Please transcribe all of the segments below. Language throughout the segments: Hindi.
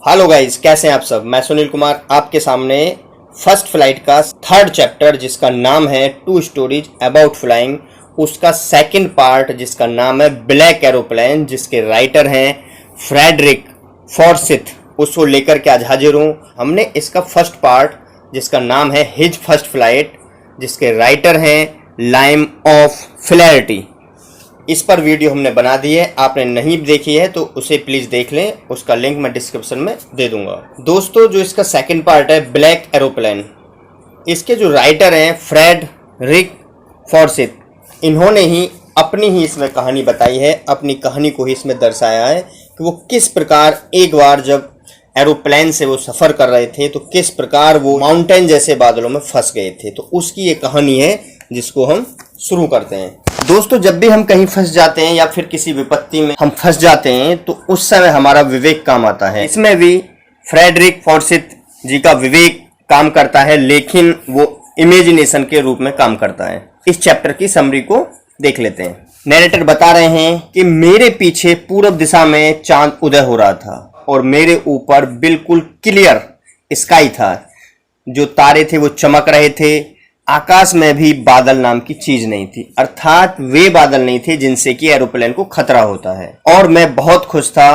हेलो गाइस, कैसे हैं आप सब। मैं सुनील कुमार आपके सामने फर्स्ट फ्लाइट का थर्ड चैप्टर जिसका नाम है टू स्टोरीज अबाउट फ्लाइंग, उसका सेकंड पार्ट जिसका नाम है ब्लैक एरोप्लेन, जिसके राइटर हैं फ्रेडरिक फॉर्सिथ, उसको लेकर के आज हाजिर हूँ। हमने इसका फर्स्ट पार्ट जिसका नाम है हिज फर्स्ट फ्लाइट, जिसके राइटर हैं लाइम ऑफ फ्लैरिटी, इस पर वीडियो हमने बना दी है। आपने नहीं देखी है तो उसे प्लीज देख लें, उसका लिंक मैं डिस्क्रिप्शन में दे दूंगा। दोस्तों, जो इसका सेकंड पार्ट है ब्लैक एरोप्लेन, इसके जो राइटर हैं फ्रेडरिक फॉर्सिथ, इन्होंने ही अपनी ही इसमें कहानी बताई है, अपनी कहानी को ही इसमें दर्शाया है कि वो किस प्रकार एक बार जब एरोप्लेन से वो सफ़र कर रहे थे तो किस प्रकार वो माउंटेन जैसे बादलों में फंस गए थे। तो उसकी ये कहानी है जिसको हम शुरू करते हैं। दोस्तों, जब भी हम कहीं फंस जाते हैं या फिर किसी विपत्ति में हम फंस जाते हैं तो उस समय हमारा विवेक काम आता है। इसमें भी फ्रेडरिक फॉर्सिथ जी का विवेक काम करता है, लेकिन वो इमेजिनेशन के रूप में काम करता है। इस चैप्टर की समरी को देख लेते हैं। नैरेटर बता रहे हैं कि मेरे पीछे पूर्व दिशा में चांद उदय हो रहा था और मेरे ऊपर बिल्कुल क्लियर स्काई था। जो तारे थे वो चमक रहे थे। आकाश में भी बादल नाम की चीज नहीं थी, अर्थात वे बादल नहीं थे जिनसे कि एरोप्लेन को खतरा होता है। और मैं बहुत खुश था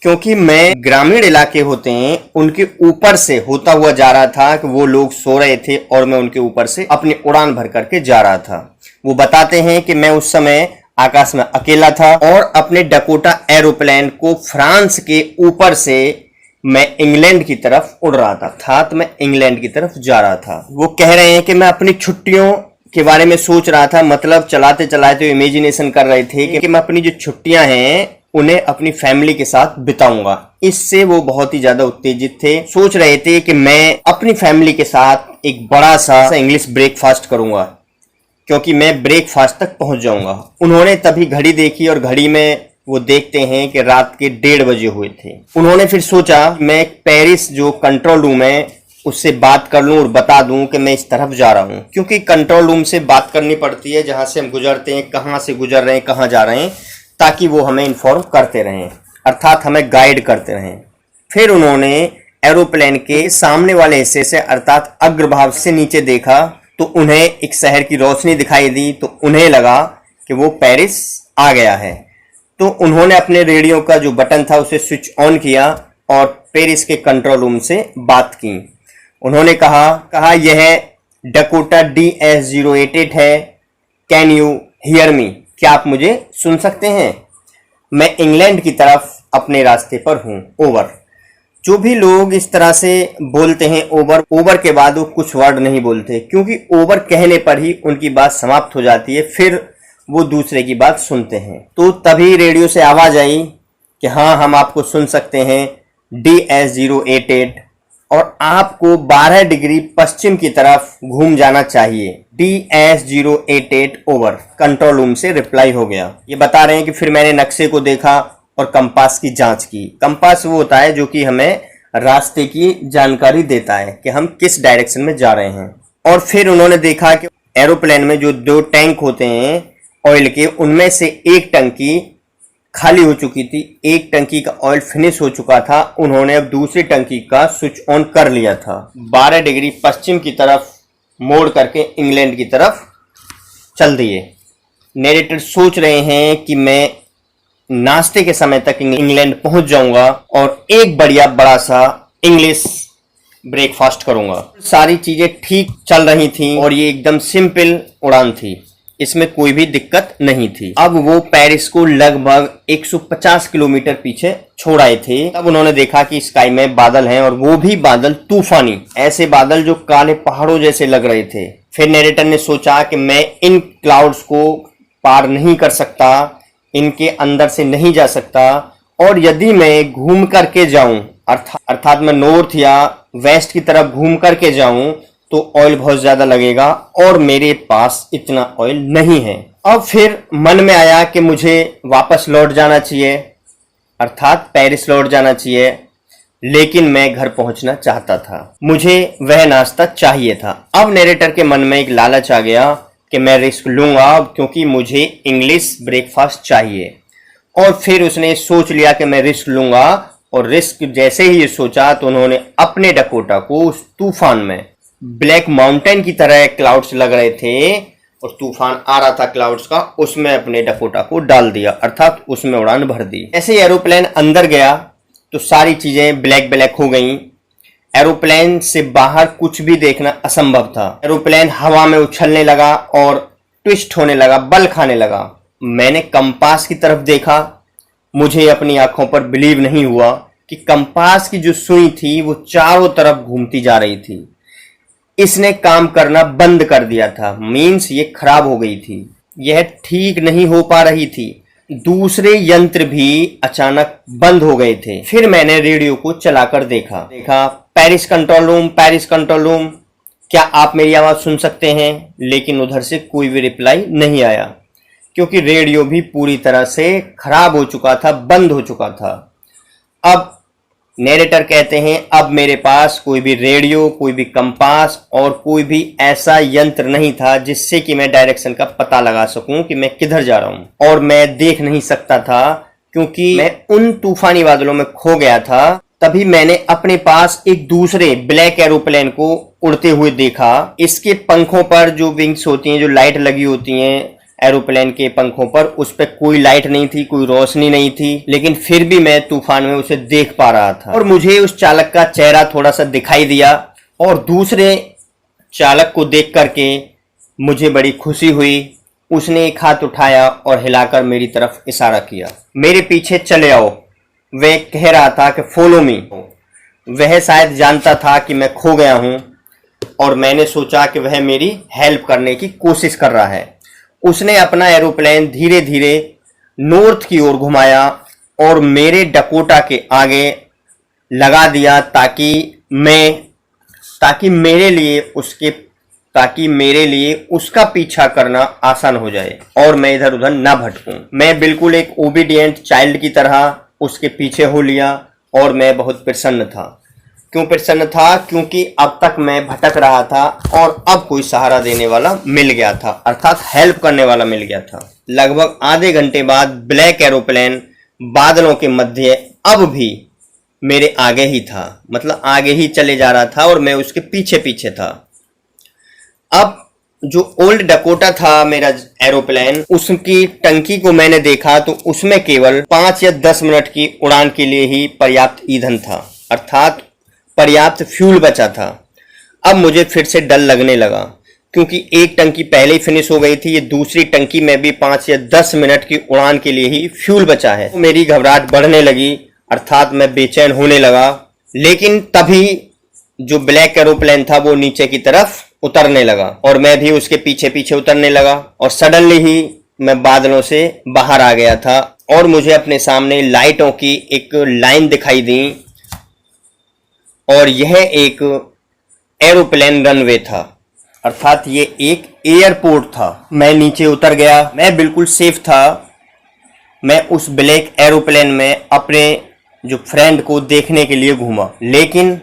क्योंकि मैं ग्रामीण इलाके होते हैं उनके ऊपर से होता हुआ जा रहा था कि वो लोग सो रहे थे और मैं उनके ऊपर से अपनी उड़ान भर करके जा रहा था। वो बताते हैं कि मैं उस समय आकाश में अकेला था और अपने डकोटा एरोप्लेन को फ्रांस के ऊपर से मैं इंग्लैंड की तरफ उड़ रहा था, अर्थात मैं इंग्लैंड की तरफ जा रहा था। वो कह रहे हैं कि मैं अपनी छुट्टियों के बारे में सोच रहा था, मतलब चलाते चलाते इमेजिनेशन कर रहे थे कि मैं अपनी जो छुट्टियां हैं उन्हें अपनी फैमिली के साथ बिताऊंगा। इससे वो बहुत ही ज्यादा उत्तेजित थे। सोच रहे थे कि मैं अपनी फैमिली के साथ एक बड़ा सा इंग्लिश ब्रेकफास्ट करूंगा क्योंकि मैं ब्रेकफास्ट तक पहुंच जाऊंगा। उन्होंने तभी घड़ी देखी और घड़ी में वो देखते हैं कि रात के 1:30 बजे हुए थे। उन्होंने फिर सोचा मैं पेरिस जो कंट्रोल रूम है उससे बात कर लूं और बता दूं कि मैं इस तरफ जा रहा हूं, क्योंकि कंट्रोल रूम से बात करनी पड़ती है जहां से हम गुजरते हैं, कहां से गुजर रहे हैं, कहां जा रहे हैं, ताकि वो हमें इन्फॉर्म करते रहें, अर्थात हमें गाइड करते रहें। फिर उन्होंने एरोप्लेन के सामने वाले हिस्से से अर्थात अग्रभाग से नीचे देखा तो उन्हें एक शहर की रोशनी दिखाई दी। तो उन्हें लगा कि वो पेरिस आ गया है। तो उन्होंने अपने रेडियो का जो बटन था उसे स्विच ऑन किया और पेरिस के कंट्रोल रूम से बात की। उन्होंने कहा यह डकोटा DS-088 है, कैन यू हियर मी, क्या आप मुझे सुन सकते हैं? मैं इंग्लैंड की तरफ अपने रास्ते पर हूँ, ओवर। जो भी लोग इस तरह से बोलते हैं ओवर के बाद वो कुछ वर्ड नहीं बोलते, क्योंकि ओवर कहने पर ही उनकी बात समाप्त हो जाती है, फिर वो दूसरे की बात सुनते हैं। तो तभी रेडियो से आवाज आई कि हाँ, हम आपको सुन सकते हैं DS-088 और आपको 12 डिग्री पश्चिम की तरफ घूम जाना चाहिए। DS-088 ओवर, कंट्रोल रूम से रिप्लाई हो गया। ये बता रहे हैं कि फिर मैंने नक्शे को देखा और कंपास की जांच की। कंपास वो होता है जो कि हमें रास्ते की जानकारी देता है कि हम किस डायरेक्शन में जा रहे हैं। और फिर उन्होंने देखा कि एरोप्लेन में जो 2 टैंक होते हैं ऑयल के, उनमें से एक टंकी खाली हो चुकी थी, एक टंकी का ऑयल फिनिश हो चुका था। उन्होंने अब दूसरी टंकी का स्विच ऑन कर लिया था। 12 डिग्री पश्चिम की तरफ मोड़ करके इंग्लैंड की तरफ चल दिए। नैरेटर सोच रहे हैं कि मैं नाश्ते के समय तक इंग्लैंड पहुंच जाऊंगा और एक बड़ा सा इंग्लिश ब्रेकफास्ट करूंगा। सारी चीजें ठीक चल रही थी और ये एकदम सिंपल उड़ान थी, इसमें कोई भी दिक्कत नहीं थी। अब वो पेरिस को लगभग 150 किलोमीटर पीछे छोड़ आए थे। तब उन्होंने देखा कि स्काई में बादल हैं और वो भी बादल तूफानी, ऐसे बादल जो काले पहाड़ों जैसे लग रहे थे। फिर नैरेटर ने सोचा कि मैं इन क्लाउड्स को पार नहीं कर सकता, इनके अंदर से नहीं जा सकता, और यदि मैं घूम करके जाऊं अर्थात मैं नॉर्थ या वेस्ट की तरफ घूम करके जाऊं तो ऑयल बहुत ज्यादा लगेगा और मेरे पास इतना ऑयल नहीं है। अब फिर मन में आया कि मुझे वापस लौट जाना चाहिए, अर्थात पेरिस लौट जाना चाहिए, लेकिन मैं घर पहुंचना चाहता था, मुझे वह नाश्ता चाहिए था। अब नैरेटर के मन में एक लालच आ गया कि मैं रिस्क लूंगा क्योंकि मुझे इंग्लिश ब्रेकफास्ट चाहिए। और फिर उसने सोच लिया कि मैं रिस्क लूंगा और रिस्क जैसे ही ये सोचा तो उन्होंने अपने डकोटा को उस तूफान में, ब्लैक माउंटेन की तरह क्लाउड्स लग रहे थे और तूफान आ रहा था क्लाउड्स का, उसमें अपने डकोटा को डाल दिया, अर्थात उसमें उड़ान भर दी। ऐसे ही एरोप्लेन अंदर गया तो सारी चीजें ब्लैक ब्लैक हो गईं। एरोप्लेन से बाहर कुछ भी देखना असंभव था। एरोप्लेन हवा में उछलने लगा और ट्विस्ट होने लगा, बल खाने लगा। मैंने कंपास की तरफ देखा, मुझे अपनी आंखों पर बिलीव नहीं हुआ कि कंपास की जो सुई थी वो चारों तरफ घूमती जा रही थी। इसने काम करना बंद कर दिया था, मीन्स ये खराब हो गई थी, यह ठीक नहीं हो पा रही थी। दूसरे यंत्र भी अचानक बंद हो गए थे। फिर मैंने रेडियो को चलाकर देखा, Paris control room, Paris control room, क्या आप मेरी आवाज सुन सकते हैं? लेकिन उधर से कोई भी रिप्लाई नहीं आया, क्योंकि रेडियो भी पूरी तरह से खराब हो चुका था, बंद हो चुका था। अब नैरेटर कहते हैं, अब मेरे पास कोई भी रेडियो, कोई भी कंपास और कोई भी ऐसा यंत्र नहीं था जिससे कि मैं डायरेक्शन का पता लगा सकूं कि मैं किधर जा रहा हूं। और मैं देख नहीं सकता था क्योंकि मैं उन तूफानी बादलों में खो गया था। तभी मैंने अपने पास एक दूसरे ब्लैक एरोप्लेन को उड़ते हुए देखा। इसके पंखों पर जो विंग्स होती हैं, जो लाइट लगी होती हैं एरोप्लेन के पंखों पर, उस पर कोई लाइट नहीं थी, कोई रोशनी नहीं थी, लेकिन फिर भी मैं तूफान में उसे देख पा रहा था। और मुझे उस चालक का चेहरा थोड़ा सा दिखाई दिया और दूसरे चालक को देख करके मुझे बड़ी खुशी हुई। उसने एक हाथ उठाया और हिलाकर मेरी तरफ इशारा किया, मेरे पीछे चले आओ। वह कह रहा था कि फॉलो मी। वह शायद जानता था कि मैं खो गया हूं और मैंने सोचा कि वह मेरी हेल्प करने की कोशिश कर रहा है। उसने अपना एरोप्लेन धीरे धीरे नॉर्थ की ओर घुमाया और मेरे डकोटा के आगे लगा दिया ताकि मेरे लिए उसका पीछा करना आसान हो जाए और मैं इधर उधर ना भटकूं। मैं बिल्कुल एक ओबीडिएंट चाइल्ड की तरह उसके पीछे हो लिया और मैं बहुत प्रसन्न था। क्यों प्रसन्न था? क्योंकि अब तक मैं भटक रहा था और अब कोई सहारा देने वाला मिल गया था, अर्थात हेल्प करने वाला मिल गया था। लगभग आधे घंटे बाद ब्लैक एरोप्लेन बादलों के मध्य अब भी मेरे आगे ही था, मतलब आगे ही चले जा रहा था और मैं उसके पीछे पीछे था। अब जो ओल्ड डकोटा था मेरा एरोप्लेन, उसकी टंकी को मैंने देखा तो उसमें केवल 5 या 10 मिनट की उड़ान के लिए ही पर्याप्त ईंधन था, अर्थात पर्याप्त फ्यूल बचा था। अब मुझे फिर से डर लगने लगा क्योंकि एक टंकी पहले ही फिनिश हो गई थी, ये दूसरी टंकी में भी 5 या 10 मिनट की उड़ान के लिए ही फ्यूल बचा है। तो मेरी घबराहट बढ़ने लगी, अर्थात मैं बेचैन होने लगा। लेकिन तभी जो ब्लैक एरोप्लेन था वो नीचे की तरफ उतरने लगा और मैं भी उसके पीछे पीछे उतरने लगा और सडनली ही मैं बादलों से बाहर आ गया था और मुझे अपने सामने लाइटों की एक लाइन दिखाई दी और यह एक एरोप्लेन रनवे था, अर्थात ये एक एयरपोर्ट था। मैं नीचे उतर गया, मैं बिल्कुल सेफ था। मैं उस ब्लैक एरोप्लेन में अपने जो फ्रेंड को देखने के लिए घूमा, लेकिन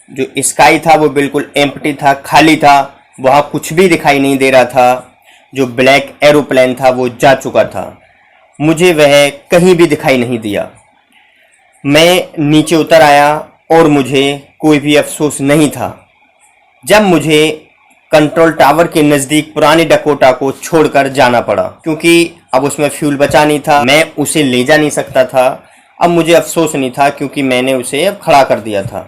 जो स्काई था वो बिल्कुल एम्प्टी था, खाली था, वहाँ कुछ भी दिखाई नहीं दे रहा था। जो ब्लैक एरोप्लेन था वो जा चुका था, मुझे वह कहीं भी दिखाई नहीं दिया। मैं नीचे उतर आया और मुझे कोई भी अफसोस नहीं था जब मुझे कंट्रोल टावर के नज़दीक पुरानी डकोटा को छोड़कर जाना पड़ा, क्योंकि अब उसमें फ्यूल बचा नहीं था, मैं उसे ले जा नहीं सकता था। अब मुझे अफसोस नहीं था क्योंकि मैंने उसे अब खड़ा कर दिया था,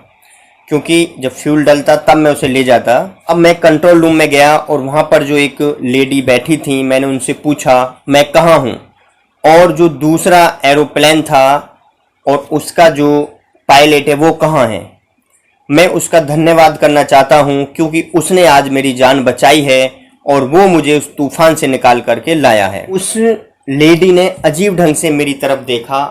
क्योंकि जब फ्यूल डलता तब मैं उसे ले जाता। अब मैं कंट्रोल रूम में गया और वहाँ पर जो एक लेडी बैठी थी, मैंने उनसे पूछा मैं कहाँ हूँ और जो दूसरा एरोप्लेन था और उसका जो पायलट है वो कहाँ है। मैं उसका धन्यवाद करना चाहता हूँ क्योंकि उसने आज मेरी जान बचाई है और वो मुझे उस तूफान से निकाल करके लाया है। उस लेडी ने अजीब ढंग से मेरी तरफ देखा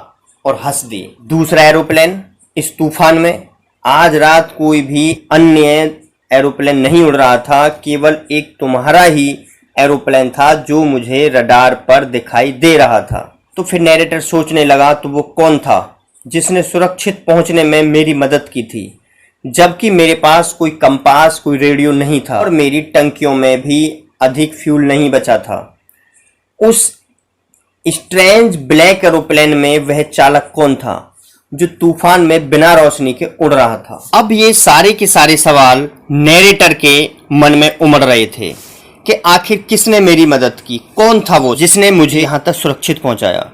और हंस दी। दूसरा एरोप्लेन इस तूफान में, आज रात कोई भी अन्य एरोप्लेन नहीं उड़ रहा था, केवल एक तुम्हारा ही एरोप्लेन था जो मुझे रडार पर दिखाई दे रहा था। तो फिर नैरेटर सोचने लगा तो वो कौन था जिसने सुरक्षित पहुंचने में मेरी मदद की थी, जबकि मेरे पास कोई कंपास, कोई रेडियो नहीं था और मेरी टंकियों में भी अधिक फ्यूल नहीं बचा था। उस स्ट्रेंज ब्लैक एरोप्लेन में वह चालक कौन था? जो तूफान में बिना रोशनी के उड़ रहा था। अब ये सारे के सारे सवाल नैरेटर के मन में उमड़ रहे थे कि आखिर किसने मेरी मदद की, कौन था वो जिसने मुझे यहाँ तक सुरक्षित पहुँचाया।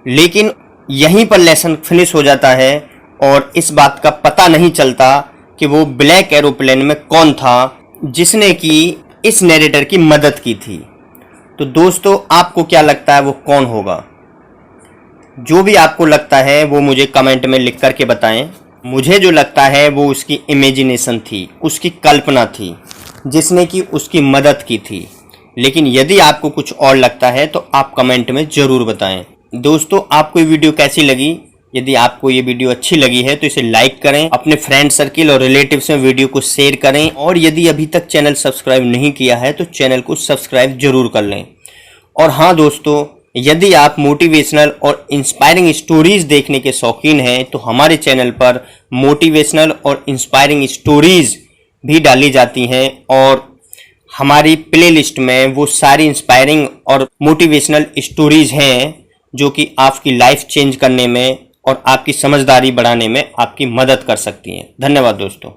लेकिन यहीं पर लेसन फिनिश हो जाता है और इस बात का पता नहीं चलता कि वो ब्लैक एरोप्लेन में कौन था जिसने कि इस नैरेटर की मदद की थी। तो दोस्तों, आपको क्या लगता है वो कौन होगा? जो भी आपको लगता है वो मुझे कमेंट में लिख करके बताएं। मुझे जो लगता है वो उसकी इमेजिनेशन थी, उसकी कल्पना थी जिसने कि उसकी मदद की थी। लेकिन यदि आपको कुछ और लगता है तो आप कमेंट में ज़रूर बताएं। दोस्तों, आपको ये वीडियो कैसी लगी? यदि आपको ये वीडियो अच्छी लगी है तो इसे लाइक करें, अपने फ्रेंड सर्किल और रिलेटिव्स में वीडियो को शेयर करें, और यदि अभी तक चैनल सब्सक्राइब नहीं किया है तो चैनल को सब्सक्राइब जरूर कर लें। और हाँ दोस्तों, यदि आप मोटिवेशनल और इंस्पायरिंग स्टोरीज देखने के शौकीन हैं तो हमारे चैनल पर मोटिवेशनल और इंस्पायरिंग स्टोरीज भी डाली जाती हैं, और हमारी प्लेलिस्ट में वो सारी इंस्पायरिंग और मोटिवेशनल स्टोरीज हैं जो कि आपकी लाइफ चेंज करने में और आपकी समझदारी बढ़ाने में आपकी मदद कर सकती हैं। धन्यवाद दोस्तों।